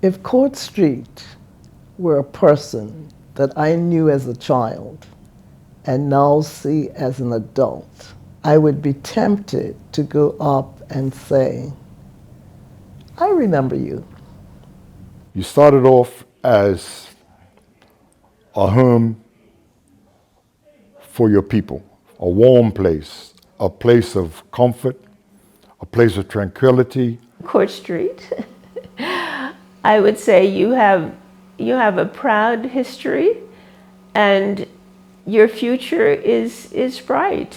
If Court Street were a person that I knew as a child and now see as an adult, I would be tempted to go up and say, I remember you. You started off as a home for your people, a warm place, a place of comfort, a place of tranquility. Court Street. I would say you have a proud history, and your future is bright.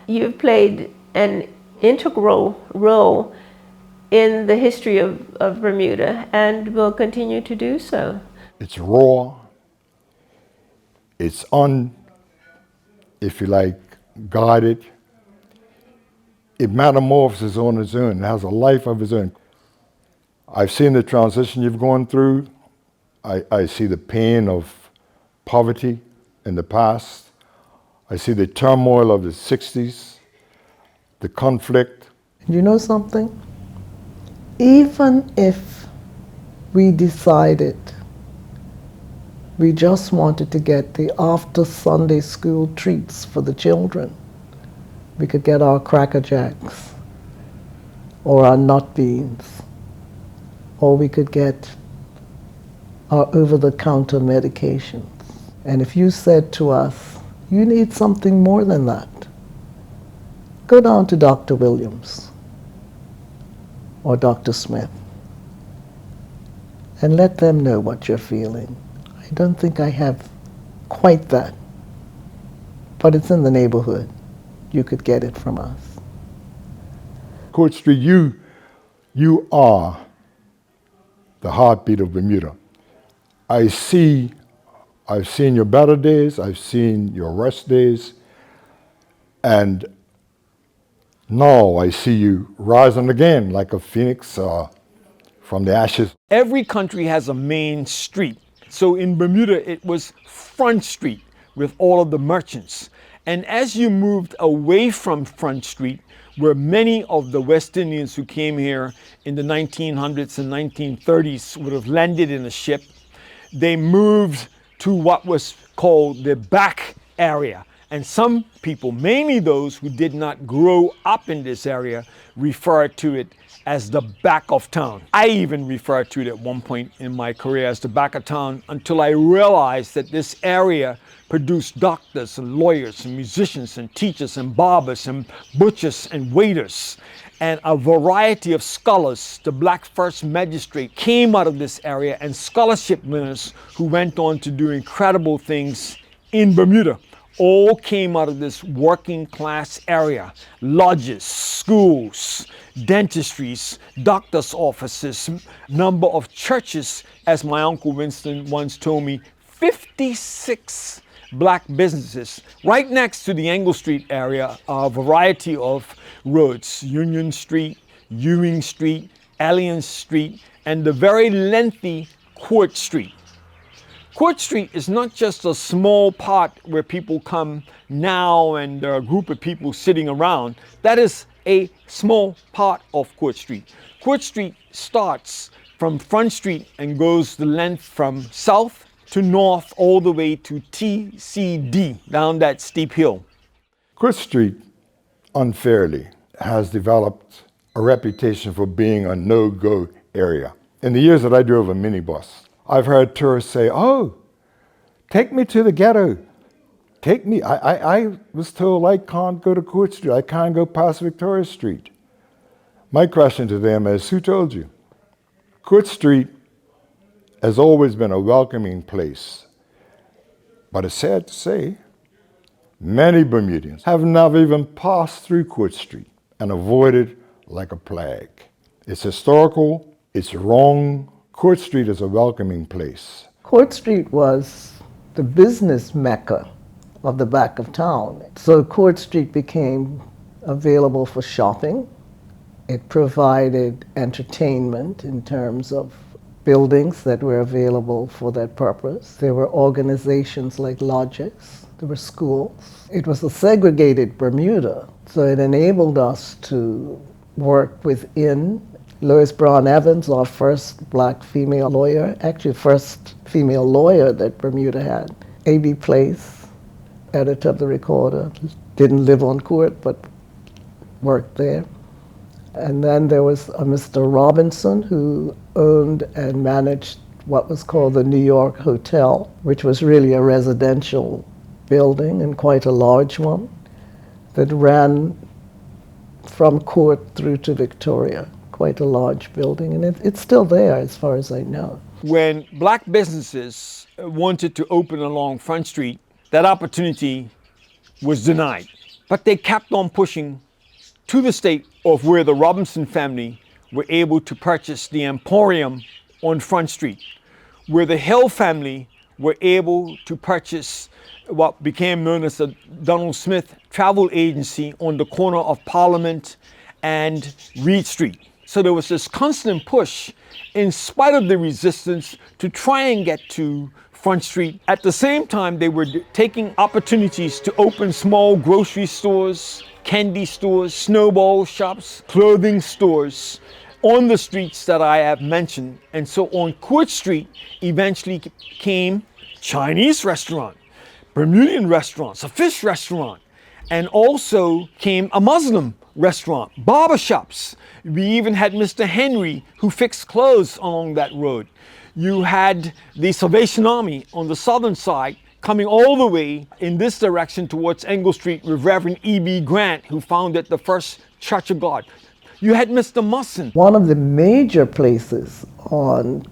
You've played an integral role in the history of Bermuda and will continue to do so. It's raw. It's if you like, guided. It metamorphoses on its own. It has a life of its own. I've seen the transition you've gone through. I see the pain of poverty in the past. I see the turmoil of the 60s, the conflict. You know something? Even if we decided we just wanted to get the after Sunday school treats for the children, we could get our Cracker Jacks or our nut beans, or we could get our over-the-counter medications. And if you said to us, you need something more than that, go down to Dr. Williams or Dr. Smith and let them know what you're feeling. I don't think I have quite that, but it's in the neighborhood. You could get it from us. Court Street, you are the heartbeat of Bermuda. I've seen your better days, I've seen your worst days, and now I see you rising again like a phoenix from the ashes. Every country has a main street. So in Bermuda, it was Front Street with all of the merchants. And as you moved away from Front Street, where many of the West Indians who came here in the 1900s and 1930s would have landed in a ship, they moved to what was called the back area. And some people, mainly those who did not grow up in this area, refer to it as the back of town. I even referred to it at one point in my career as the back of town until I realized that this area produced doctors and lawyers and musicians and teachers and barbers and butchers and waiters and a variety of scholars. The black first magistrate came out of this area, and scholarship winners who went on to do incredible things in Bermuda all came out of this working class area. Lodges, schools, dentistries, doctor's offices, number of churches, as my Uncle Winston once told me, 56 black businesses. Right next to the Angle Street area are a variety of roads: Union Street, Ewing Street, Alliance Street, and the very lengthy Court Street. Court Street is not just a small part where people come now and there are a group of people sitting around. That is a small part of Court Street. Court Street starts from Front Street and goes the length from south to north all the way to TCD, down that steep hill. Court Street, unfairly, has developed a reputation for being a no-go area. In the years that I drove a minibus, I've heard tourists say, oh, take me to the ghetto. Take me. I was told I can't go to Court Street. I can't go past Victoria Street. My question to them is, who told you? Court Street has always been a welcoming place. But it's sad to say, many Bermudians have never even passed through Court Street and avoided like a plague. It's historical. It's wrong. Court Street is a welcoming place. Court Street was the business mecca of the back of town. So Court Street became available for shopping. It provided entertainment in terms of buildings that were available for that purpose. There were organizations like lodges. There were schools. It was a segregated Bermuda, so it enabled us to work within Lois Brown Evans, our first black female lawyer, actually first female lawyer that Bermuda had. A.B. Place, editor of the Recorder, didn't live on court but worked there. And then there was a Mr. Robinson who owned and managed what was called the New York Hotel, which was really a residential building and quite a large one that ran from Court through to Victoria, quite a large building, and it's still there as far as I know. When black businesses wanted to open along Front Street, that opportunity was denied. But they kept on pushing to the state of where the Robinson family were able to purchase the Emporium on Front Street, where the Hill family were able to purchase what became known as the Donald Smith Travel Agency on the corner of Parliament and Reed Street. So there was this constant push, in spite of the resistance, to try and get to Front Street. At the same time, they were taking opportunities to open small grocery stores, candy stores, snowball shops, clothing stores on the streets that I have mentioned. And so on Court Street eventually came Chinese restaurant, Bermudian restaurants, a fish restaurant, and also came a Muslim restaurant, barbershops. We even had Mr. Henry who fixed clothes along that road. You had the Salvation Army on the southern side coming all the way in this direction towards Engle Street with Reverend E.B. Grant, who founded the first Church of God. You had Mr. Musson. One of the major places on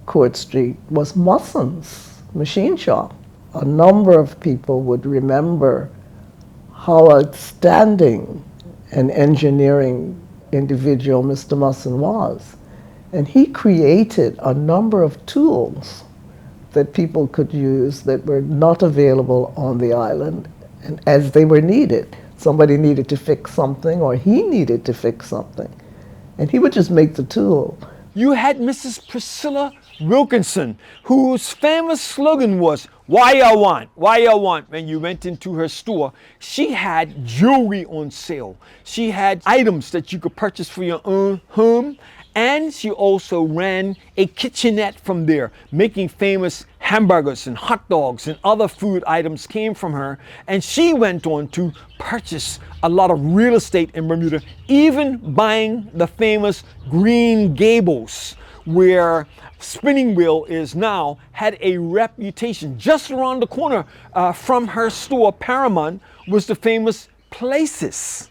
Court Street was Musson's machine shop. A number of people would remember how outstanding an engineering individual Mr. Musson was. And he created a number of tools that people could use that were not available on the island, and as they were needed. Somebody needed to fix something, or he needed to fix something, and he would just make the tool. You had Mrs. Priscilla Wilkinson, whose famous slogan was, "Why you want? Why you want?" When you went into her store, she had jewelry on sale. She had items that you could purchase for your own home, and she also ran a kitchenette from there, making famous hamburgers and hot dogs and other food items came from her. And she went on to purchase a lot of real estate in Bermuda, even buying the famous Green Gables, where Spinning Wheel is now, had a reputation. Just around the corner from her store, Paramount, was the famous Places.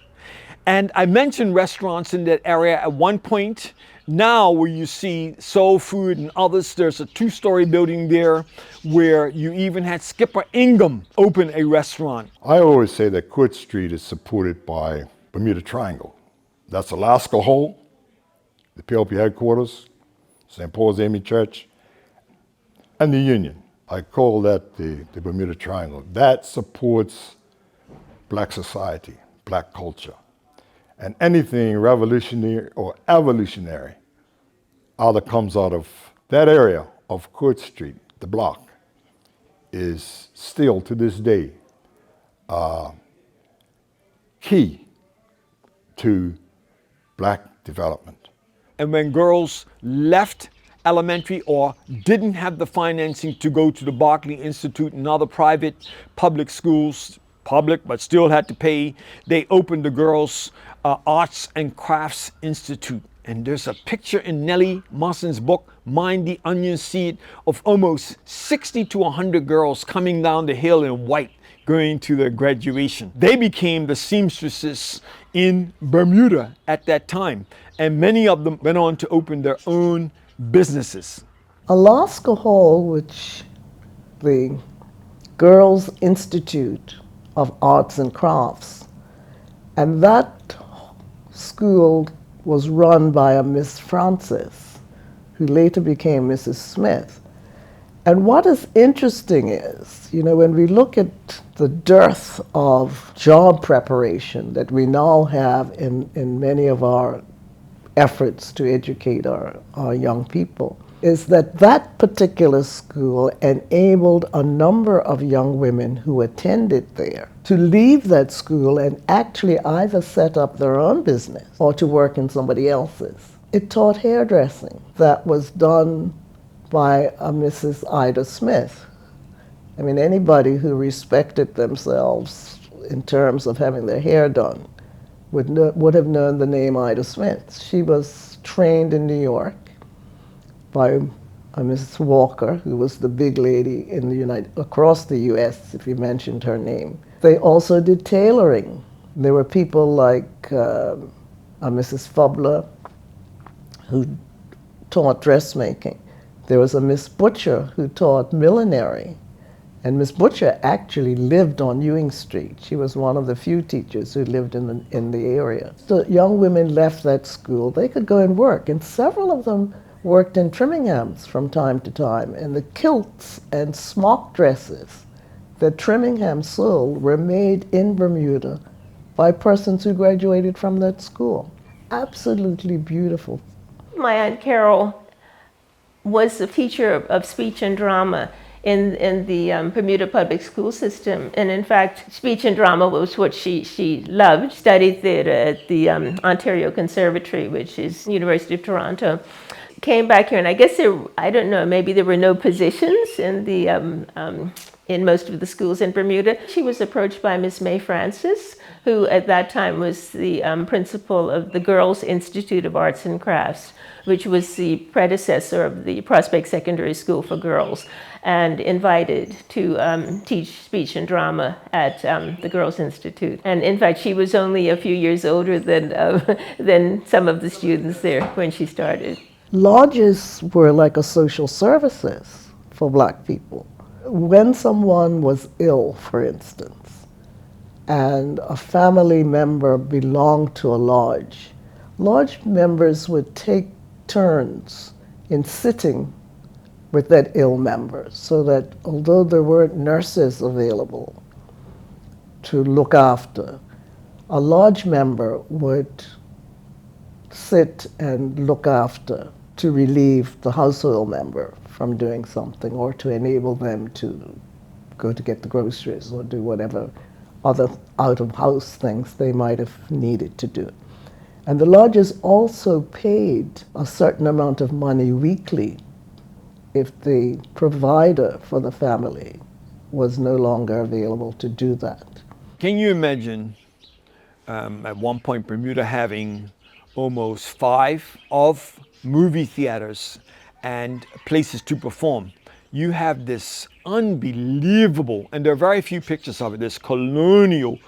And I mentioned restaurants in that area at one point. Now where you see Soul Food and others, there's a two-story building there where you even had Skipper Ingham open a restaurant. I always say that Court Street is supported by Bermuda Triangle. That's Alaska Hole, the PLP headquarters, St. Paul's Amy Church, and the Union. I call that the Bermuda Triangle. That supports black society, black culture. And anything revolutionary or evolutionary either comes out of that area of Court Street, the block, is still to this day key to black development. And when girls left elementary or didn't have the financing to go to the Berkeley Institute and other private public schools, public but still had to pay, they opened the Girls Arts and Crafts Institute. And there's a picture in Nellie Musson's book, Mind the Onion Seed, of almost 60 to 100 girls coming down the hill in white, going to their graduation. They became the seamstresses in Bermuda at that time. And many of them went on to open their own businesses. Alaska Hall, which the Girls Institute of Arts and Crafts, and that school was run by a Miss Francis, who later became Mrs. Smith. And what is interesting is, when we look at the dearth of job preparation that we now have in many of our efforts to educate our young people, is that particular school enabled a number of young women who attended there to leave that school and actually either set up their own business or to work in somebody else's. It taught hairdressing that was done by a Mrs. Ida Smith. I mean, anybody who respected themselves in terms of having their hair done would have known the name Ida Smith. She was trained in New York by a Mrs. Walker, who was the big lady in across the U.S., if you mentioned her name. They also did tailoring. There were people like a Mrs. Fubler, who taught dressmaking. There was a Miss Butcher who taught millinery. And Miss Butcher actually lived on Ewing Street. She was one of the few teachers who lived in the area. So young women left that school. They could go and work, and several of them worked in Trimminghams from time to time. And the kilts and smock dresses that Trimmingham sold were made in Bermuda by persons who graduated from that school. Absolutely beautiful. My Aunt Carol was a teacher of speech and drama in the Bermuda public school system. And in fact, speech and drama was what she loved. Studied theater at the Ontario Conservatory, which is University of Toronto. Came back here, and I guess I don't know, maybe there were no positions in the in most of the schools in Bermuda. She was approached by Miss May Francis, who at that time was the principal of the Girls Institute of Arts and Crafts, which was the predecessor of the Prospect Secondary School for Girls, and invited to teach speech and drama at the Girls Institute. And in fact, she was only a few years older than some of the students there when she started. Lodges were like a social services for black people. When someone was ill, for instance, and a family member belonged to a lodge, lodge members would take turns in sitting with that ill member, so that although there weren't nurses available to look after, a lodge member would sit and look after to relieve the household member from doing something, or to enable them to go to get the groceries or do whatever other out-of-house things they might have needed to do. And the lodges also paid a certain amount of money weekly if the provider for the family was no longer available to do that. Can you imagine at one point Bermuda having almost 5 of movie theaters and places to perform? You have this unbelievable, and there are very few pictures of it, this colonial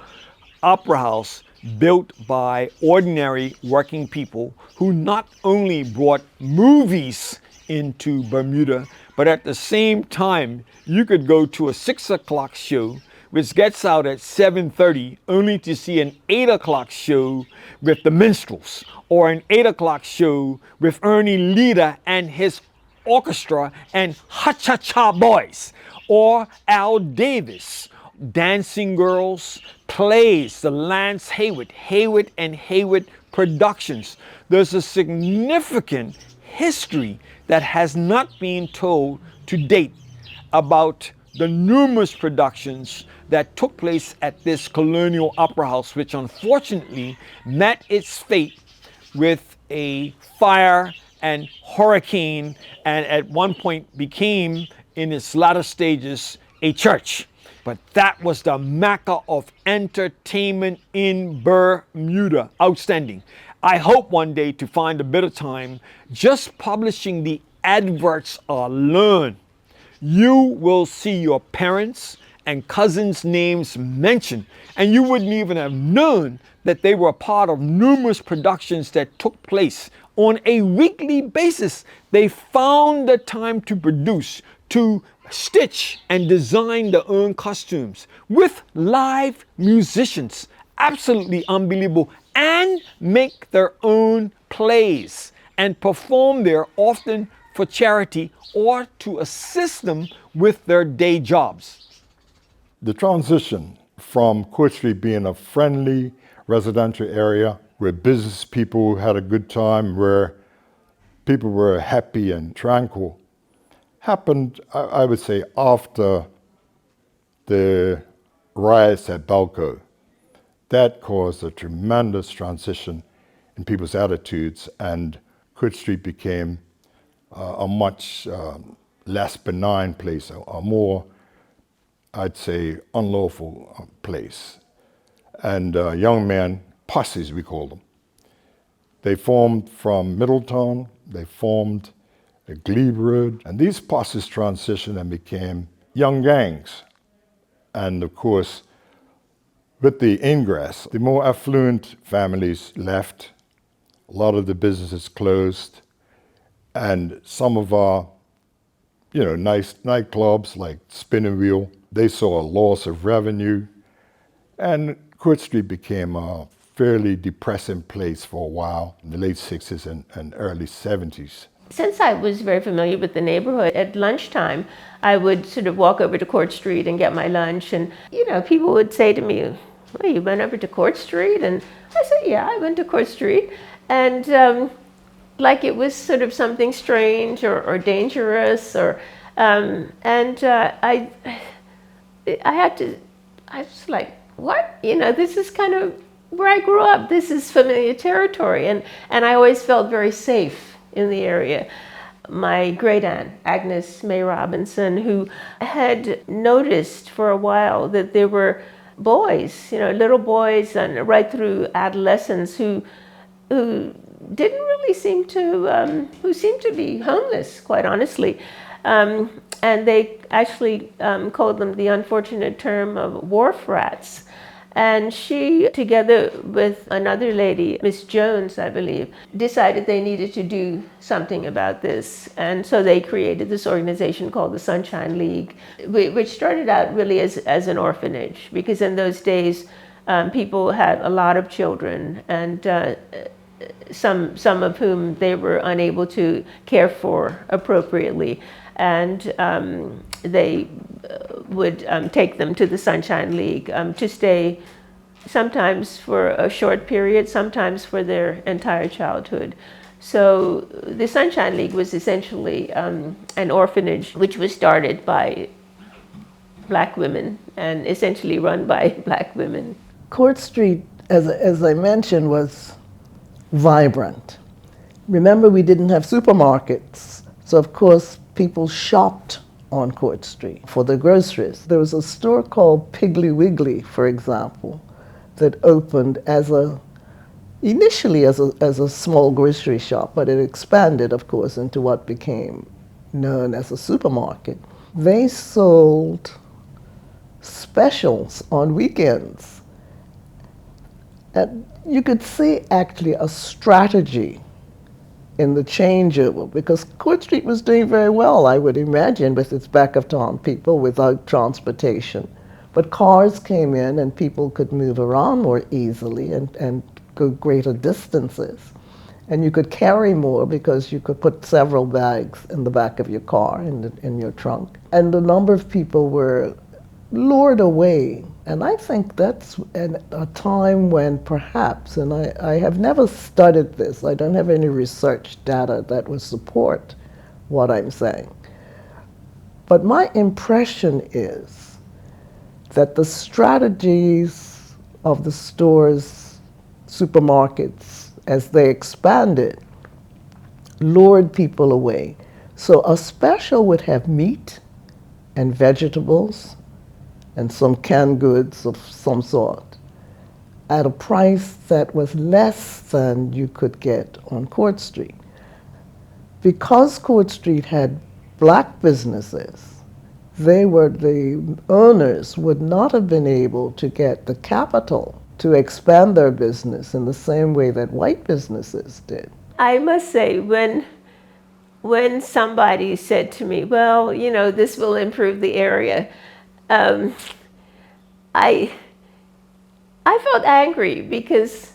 opera house built by ordinary working people who not only brought movies into Bermuda, but at the same time, you could go to a 6 o'clock show, which gets out at 7:30, only to see an 8 o'clock show with the minstrels, or an 8 o'clock show with Ernie Leder and his orchestra and Ha-Cha-Cha Boys, or Al Davis, Dancing Girls, plays, the Lance Haywood and Haywood Productions. There's a significant history that has not been told to date about the numerous productions that took place at this colonial opera house, which unfortunately met its fate with a fire and hurricane, and at one point became, in its latter stages, a church. But that was the Mecca of entertainment in Bermuda. Outstanding. I hope one day to find a bit of time. Just publishing the adverts alone, you will see your parents and cousins' names mentioned, and you wouldn't even have known that they were a part of numerous productions that took place on a weekly basis. They found the time to produce, to stitch and design their own costumes with live musicians. Absolutely unbelievable. And make their own plays and perform there, often for charity or to assist them with their day jobs. The transition from Court Street being a friendly residential area where business people had a good time, where people were happy and tranquil, happened, I would say, after the riots at Balco. That caused a tremendous transition in people's attitudes and Court Street became a much less benign place, a more, I'd say, unlawful place. And young men, posses we call them, they formed from Middletown, they formed Glebe Road, and these posses transitioned and became young gangs. And of course, with the ingress, the more affluent families left, a lot of the businesses closed, and some of our, nice nightclubs like Spinning Wheel, they saw a loss of revenue, and Court Street became a fairly depressing place for a while in the late 60s and early 70s. Since I was very familiar with the neighborhood, at lunchtime, I would sort of walk over to Court Street and get my lunch. And, people would say to me, well, you went over to Court Street? And I said, yeah, I went to Court Street. And like it was sort of something strange or dangerous. I was like, what? This is kind of where I grew up. This is familiar territory. And I always felt very safe in the area. My great aunt, Agnes May Robinson, who had noticed for a while that there were boys, little boys and right through adolescence who didn't really seem to, who seemed to be homeless, quite honestly. And they actually called them the unfortunate term of wharf rats. And she, together with another lady, Miss Jones, I believe, decided they needed to do something about this. And so they created this organization called the Sunshine League, which started out really as an orphanage, because in those days, people had a lot of children, and some of whom they were unable to care for appropriately. And they would take them to the Sunshine League to stay sometimes for a short period, sometimes for their entire childhood. So the Sunshine League was essentially an orphanage which was started by Black women and essentially run by Black women. Court Street, as I mentioned, was vibrant. Remember, we didn't have supermarkets, so of course people shopped on Court Street for the groceries. There was a store called Piggly Wiggly, for example, that opened initially as a small grocery shop, but it expanded, of course, into what became known as a supermarket. They sold specials on weekends. And you could see actually a strategy in the changeover, because Court Street was doing very well, I would imagine, with its back of town people without transportation. But cars came in and people could move around more easily and go greater distances. And you could carry more because you could put several bags in the back of your car, in your trunk. And the number of people were lured away. And I think that's a time when perhaps, and I have never studied this, I don't have any research data that would support what I'm saying. But my impression is that the strategies of the stores, supermarkets, as they expanded, lured people away. So a special would have meat and vegetables and some canned goods of some sort at a price that was less than you could get on Court Street. Because Court Street had Black businesses, the owners would not have been able to get the capital to expand their business in the same way that white businesses did. I must say, when somebody said to me, well, this will improve the area, I felt angry, because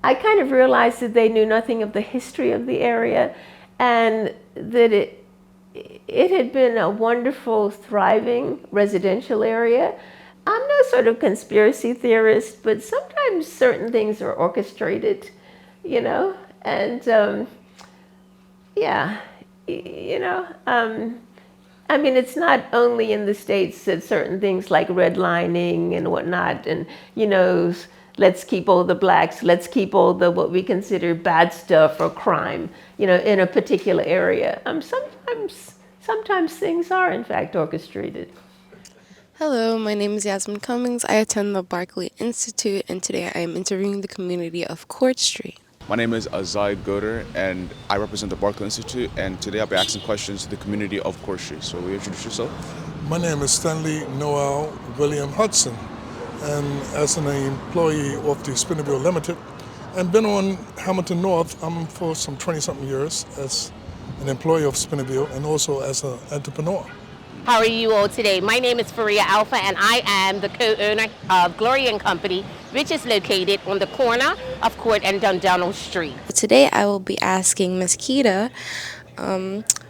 I kind of realized that they knew nothing of the history of the area, and that it had been a wonderful, thriving residential area. I'm no sort of conspiracy theorist, but sometimes certain things are orchestrated, and I mean, it's not only in the States that certain things like redlining and whatnot, and, let's keep all the blacks, let's keep all the what we consider bad stuff or crime, in a particular area. Sometimes things are in fact orchestrated. Hello, my name is Yasmin Cummings. I attend the Barclay Institute, and today I am interviewing the community of Court Street. My name is Azai Goder, and I represent the Barclay Institute, and today I'll be asking questions to the community of Court Street. So will you introduce yourself? My name is Stanley Noel William Hudson, and as an employee of the Spinnerville Limited, and been on Hamilton North for some 20-something years as an employee of Spinnerville and also as an entrepreneur. How are you all today? My name is Faria Alpha, and I am the co-owner of Gloria and Company, which is located on the corner of Court and Dundonald Street. Today I will be asking Ms. Kita,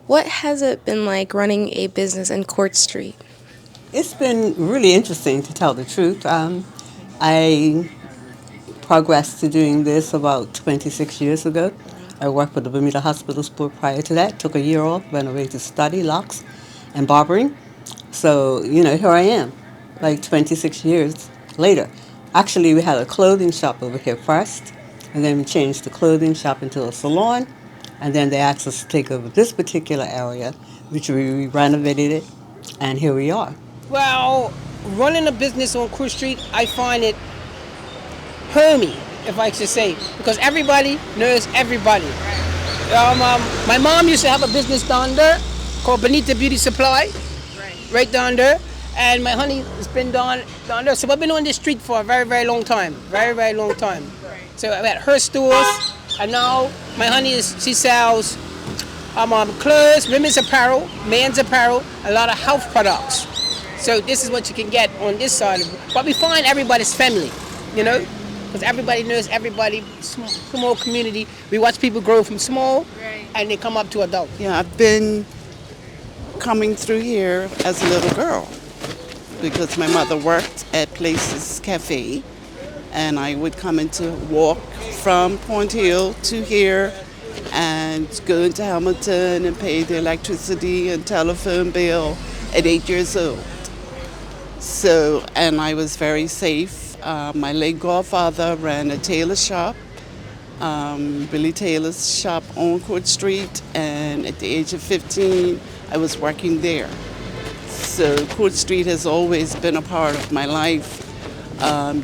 what has it been like running a business in Court Street? It's been really interesting, to tell the truth. I progressed to doing this about 26 years ago. I worked for the Bermuda Hospitals Board prior to that, took a year off, went away to study locks and barbering. So, here I am, like 26 years later. Actually, we had a clothing shop over here first, and then we changed the clothing shop into a salon, and then they asked us to take over this particular area, which we renovated it, and here we are. Well, running a business on Court Street, I find it homey, if I should say, because everybody knows everybody. My mom used to have a business down there called Bonita Beauty Supply, right down there, and my honey has been down there. So I've been on this street for a very, very long time, very long time. So I've had her stores, and now my honey she sells clothes, women's apparel, men's apparel, a lot of health products. So this is what you can get on this side of it. But we find everybody's family, because everybody knows everybody, small community. We watch people grow from small, and they come up to adult. Yeah, I've been coming through here as a little girl because my mother worked at Places Cafe, and I would come into walk from Point Hill to here and go into Hamilton and pay the electricity and telephone bill at 8 years old. So, and I was very safe. My late godfather ran a tailor shop, Billy Taylor's shop on Court Street, and at the age of 15, I was working there. So Court Street has always been a part of my life.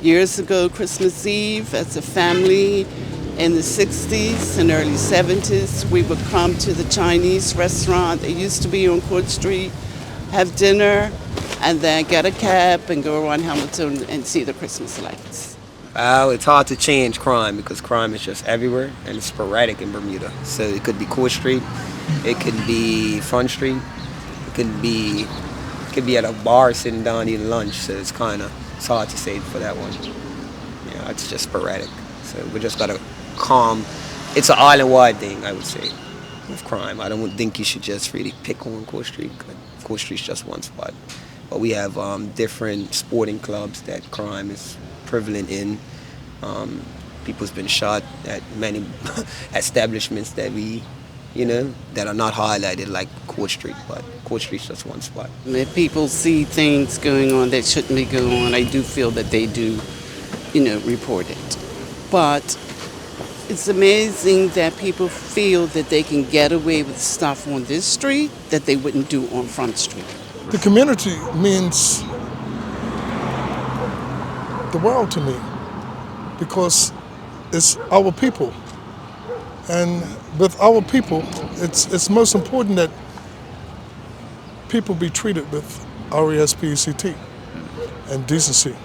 Years ago, Christmas Eve, as a family in the 60s and early 70s, we would come to the Chinese restaurant that used to be on Court Street, have dinner, and then get a cab and go around Hamilton and see the Christmas lights. Well, it's hard to change crime because crime is just everywhere and it's sporadic in Bermuda. So it could be Court Street, it could be Front Street, it could be at a bar sitting down eating lunch. So it's hard to say for that one. It's just sporadic. So we just gotta calm. It's an island-wide thing, I would say, with crime. I don't think you should just really pick on Court Street. Court Street's just one spot. But we have different sporting clubs that crime is prevalent in. People's been shot at many establishments that that are not highlighted like Court Street, but Court Street's just one spot. If people see things going on that shouldn't be going on, I do feel that they do, report it. But it's amazing that people feel that they can get away with stuff on this street that they wouldn't do on Front Street. The community means the world to me because it's our people. And with our people, it's most important that people be treated with RESPECT and decency,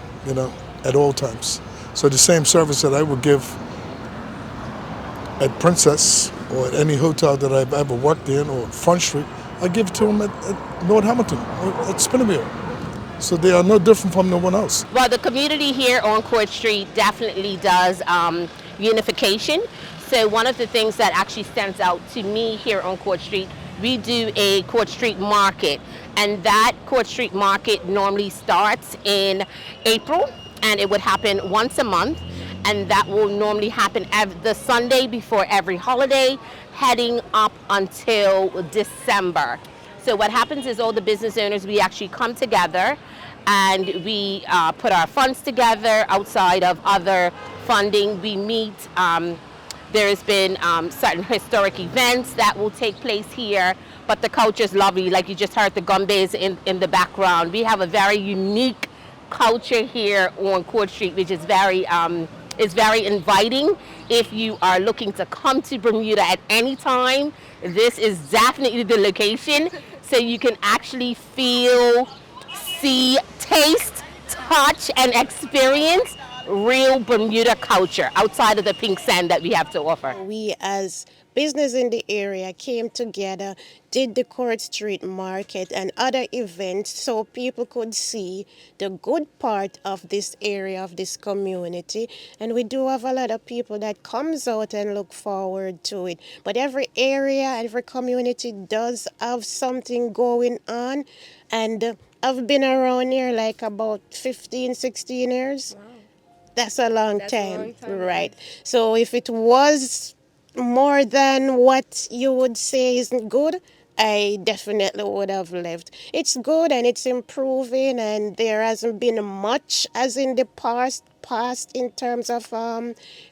at all times. So the same service that I would give at Princess or at any hotel that I've ever worked in or Front Street, I give it to them at North Hamilton or at Spinnerville. So they are no different from no one else. Well, the community here on Court Street definitely does unification. So one of the things that actually stands out to me here on Court Street, we do a Court Street market. And that Court Street market normally starts in April, and it would happen once a month. And that will normally happen the Sunday before every holiday, heading up until December. So what happens is all the business owners, we actually come together and we put our funds together outside of other funding. We meet. There's been certain historic events that will take place here, but the culture is lovely. Like you just heard the gumbes in the background. We have a very unique culture here on Court Street, which is very inviting. If you are looking to come to Bermuda at any time, this is definitely the location. So you can actually feel, see, taste, touch, and experience real Bermuda culture outside of the pink sand that we have to offer. We as business in the area came together, did the Court Street Market and other events so people could see the good part of this area, of this community. And we do have a lot of people that comes out and look forward to it. But every area, every community does have something going on. And I've been around here like about 15, 16 years. Wow. That's a long time, right? So if it was more than what you would say isn't good, I definitely would have left. It's good and it's improving, and there hasn't been much as in the past in terms of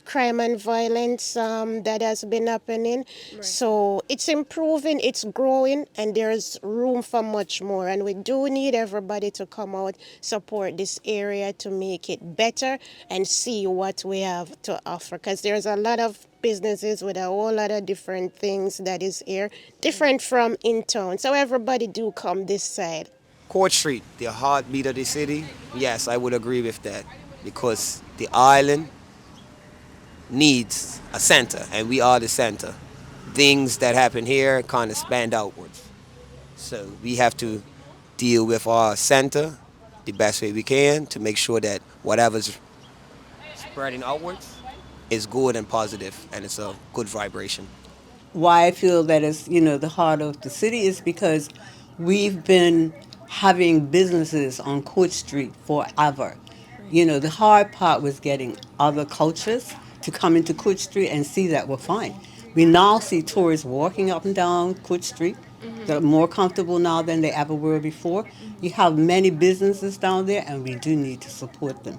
crime and violence that has been happening. Right. So it's improving, it's growing, and there's room for much more. And we do need everybody to come out, support this area to make it better and see what we have to offer. Because there's a lot of businesses with a whole lot of different things that is here, different from in town. So everybody do come this side. Court Street, the heartbeat of the city, yes, I would agree with that. Because the island needs a center, and we are the center. Things that happen here kind of span outwards. So we have to deal with our center the best way we can to make sure that whatever's spreading outwards is good and positive, and it's a good vibration. Why I feel that it's, the heart of the city is because we've been having businesses on Court Street forever. The hard part was getting other cultures to come into Court Street and see that we're fine. We now see tourists walking up and down Court Street. They're more comfortable now than they ever were before. You have many businesses down there, and we do need to support them.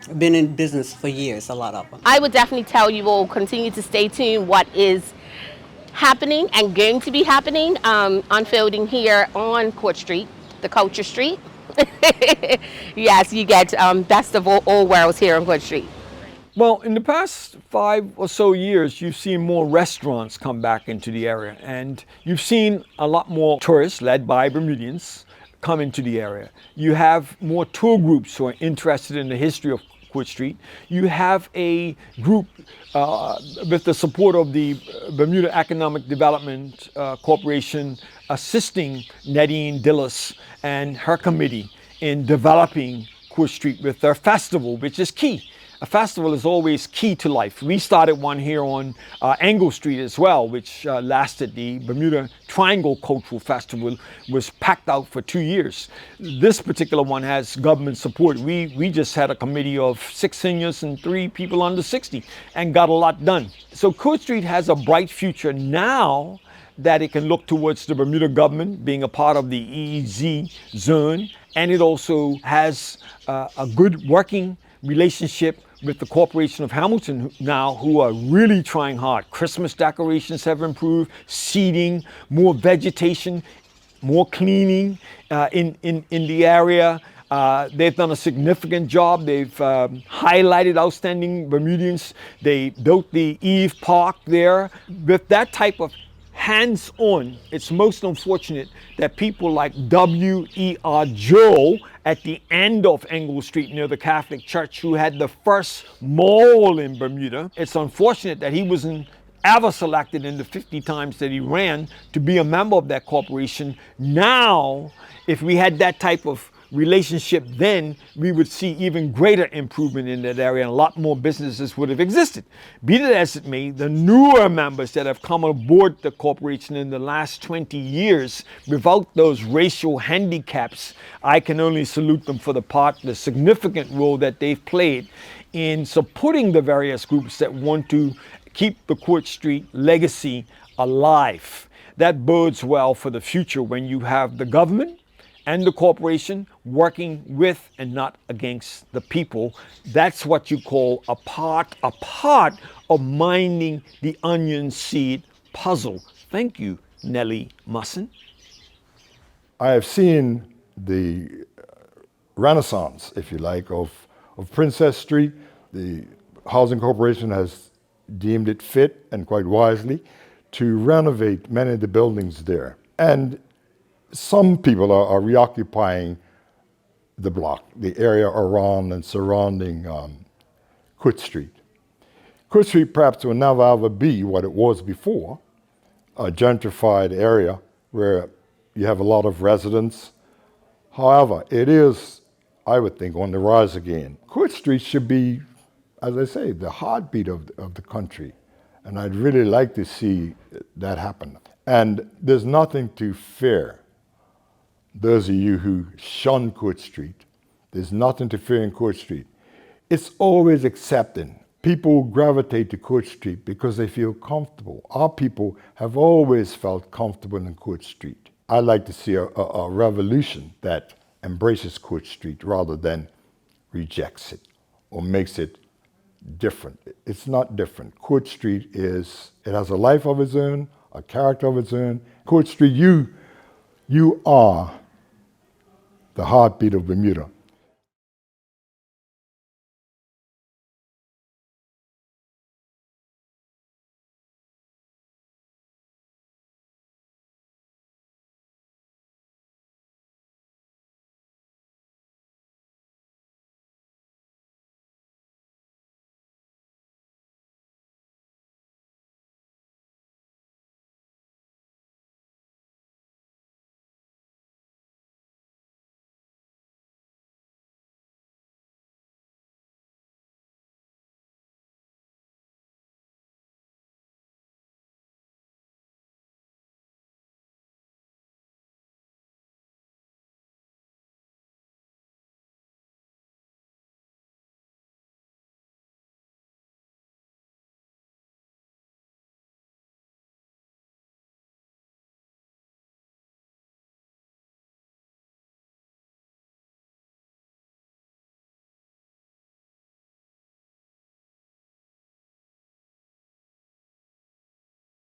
I've been in business for years, a lot of them. I would definitely tell you all, continue to stay tuned what is happening and going to be happening, unfolding here on Court Street, the Culture Street. Yes, you get best of all worlds here on Court Street. Well, in the past 5 or so years, you've seen more restaurants come back into the area, and you've seen a lot more tourists led by Bermudians come into the area. You have more tour groups who are interested in the history of Court Street. You have a group with the support of the Bermuda Economic Development Corporation assisting Nadine Dillis and her committee in developing Court Street with their festival, which is key. A festival is always key to life. We started one here on Angle Street as well, which lasted. The Bermuda Triangle Cultural Festival was packed out for 2 years. This particular one has government support. We just had a committee of 6 seniors and 3 people under 60 and got a lot done. So Court Street has a bright future now that it can look towards the Bermuda government being a part of the EEZ zone, and it also has a good working relationship with the Corporation of Hamilton now, who are really trying hard. Christmas decorations have improved, seating, more vegetation, more cleaning in the area. They've done a significant job. They've highlighted outstanding Bermudians. They built the Eve Park there. With that type of hands-on, it's most unfortunate that people like W.E.R. Joe at the end of Engle Street near the Catholic Church, who had the first mall in Bermuda, it's unfortunate that he wasn't ever selected in the 50 times that he ran to be a member of that corporation. Now, if we had that type of relationship then, we would see even greater improvement in that area and a lot more businesses would have existed. Be that as it may, the newer members that have come aboard the corporation in the last 20 years without those racial handicaps, I can only salute them for the significant role that they've played in supporting the various groups that want to keep the Court Street legacy alive. That bodes well for the future when you have the government and the corporation working with and not against the people. That's what you call a part of minding the onion seed puzzle. Thank you, Nellie Musson. I have seen the renaissance, if you like, of Princess Street. The Housing Corporation has deemed it fit, and quite wisely, to renovate many of the buildings there. And some people are reoccupying the block, the area around and surrounding Court Street. Court Street perhaps will never ever be what it was before, a gentrified area where you have a lot of residents. However, it is, I would think, on the rise again. Court Street should be, as I say, the heartbeat of the country. And I'd really like to see that happen. And there's nothing to fear. Those of you who shun Court Street, there's nothing to fear in Court Street. It's always accepting. People gravitate to Court Street because they feel comfortable. Our people have always felt comfortable in Court Street. I'd like to see a revolution that embraces Court Street rather than rejects it or makes it different. It's not different. Court Street it has a life of its own, a character of its own. Court Street, you are the heartbeat of Bermuda.